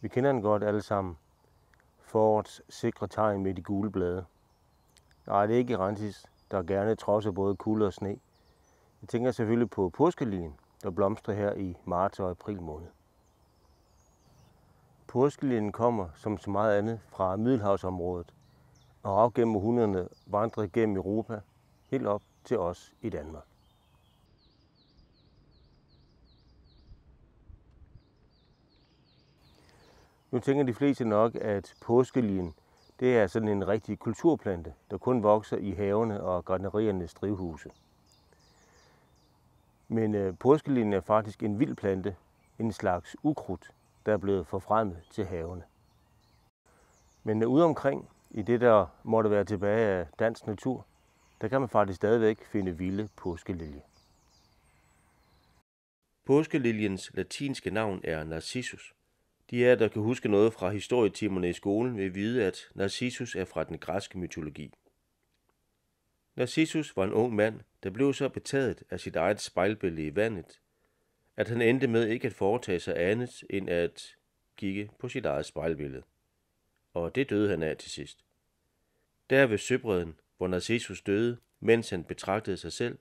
Vi kender den godt alle sammen. Forårets sikre tegn med de gule blade. Nej, det er ikke Erantis, der gerne trodser både kulde og sne. Jeg tænker selvfølgelig på påskeliljen, der blomstrer her i marts og april måned. Påskeliljen kommer, som så meget andet, fra Middelhavsområdet og har gennem århundrederne vandret gennem Europa, helt op til os i Danmark. Nu tænker de fleste nok, at påskeliljen det er sådan en rigtig kulturplante, der kun vokser i havene og gartneriernes drivhuse. Men påskeliljen er faktisk en vild plante, en slags ukrudt, der er blevet forfremmet til havene. Men ude omkring, i det der måtte være tilbage af dansk natur, der kan man faktisk stadigvæk finde vilde påskelilje. Påskeliliens latinske navn er Narcissus. De der kan huske noget fra historietimerne i skolen, vil vide, at Narcissus er fra den græske mytologi. Narcissus var en ung mand, der blev så betaget af sit eget spejlbillede i vandet, at han endte med ikke at foretage sig andet end at kigge på sit eget spejlbillede. Og det døde han af til sidst. Der ved søbredden, hvor Narcissus døde, mens han betragtede sig selv,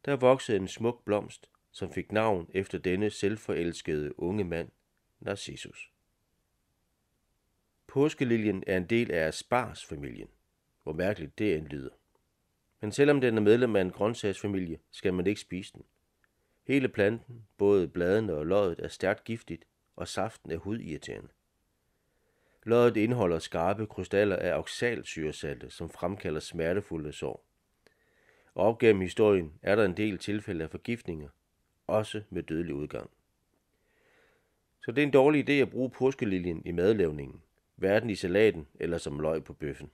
der voksede en smuk blomst, som fik navn efter denne selvforelskede unge mand, Narcissus. Påskeliljen er en del af asparsfamilien, hvor mærkeligt det end lyder. Men selvom den er medlem af en grøntsagsfamilie, skal man ikke spise den. Hele planten, både bladene og loddet, er stærkt giftigt, og saften er hudirriterende. Loddet indeholder skarpe krystaller af oxalsyresalte, som fremkalder smertefulde sår. Og op gennem historien er der en del tilfælde af forgiftninger, også med dødelig udgang. Så det er en dårlig idé at bruge påskeliljen i madlavningen, hverken i salaten eller som løg på bøffen.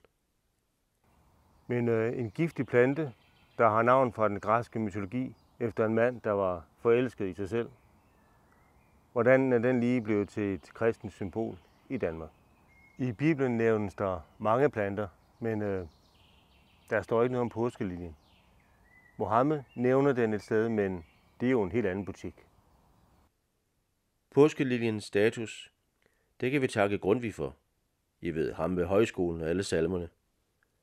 Men en giftig plante, der har navn fra den græske mytologi, efter en mand, der var forelsket i sig selv. Hvordan er den lige blevet til et kristent symbol i Danmark? I Bibelen nævnes der mange planter, men der står ikke noget om påskeliljen. Mohammed nævner den et sted, men det er jo en helt anden butik. Påskeliliens status, det kan vi takke Grundtvig for. I ved ham ved højskolen og alle salmerne.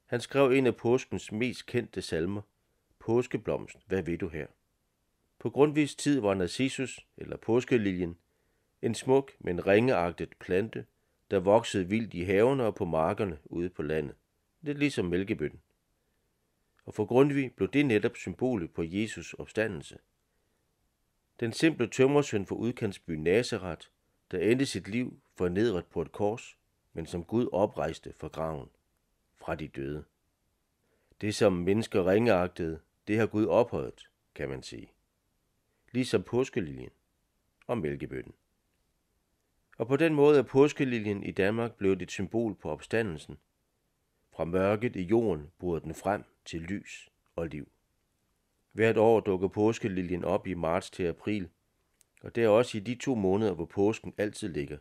Han skrev en af påskens mest kendte salmer, Påskeblomst, hvad ved du her? På Grundtvigs tid var Narcissus, eller påskeliljen, en smuk, men ringeagtet plante, der voksede vildt i haverne og på markerne ude på landet. Lidt ligesom mælkebøtten. Og for Grundtvig blev det netop symbolet på Jesus opstandelse. Den simple tømrersøn fra udkantsbyen Nazareth, der endte sit liv fornedret på et kors, men som Gud oprejste fra graven, fra de døde. Det som mennesker ringeagtede, det har Gud ophøjet, kan man sige. Ligesom påskeliljen og mælkebøtten. Og på den måde er påskeliljen i Danmark blevet et symbol på opstandelsen. Fra mørket i jorden bryder den frem til lys og liv. Hvert år dukker påskeliljen op i marts til april, og det er også i de 2 måneder, hvor påsken altid ligger.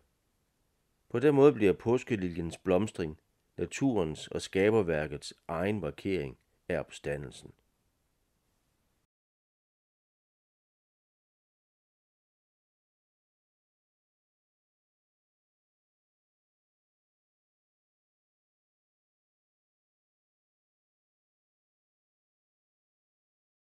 På den måde bliver påskeliljens blomstring naturens og skaberværkets egen markering af opstandelsen.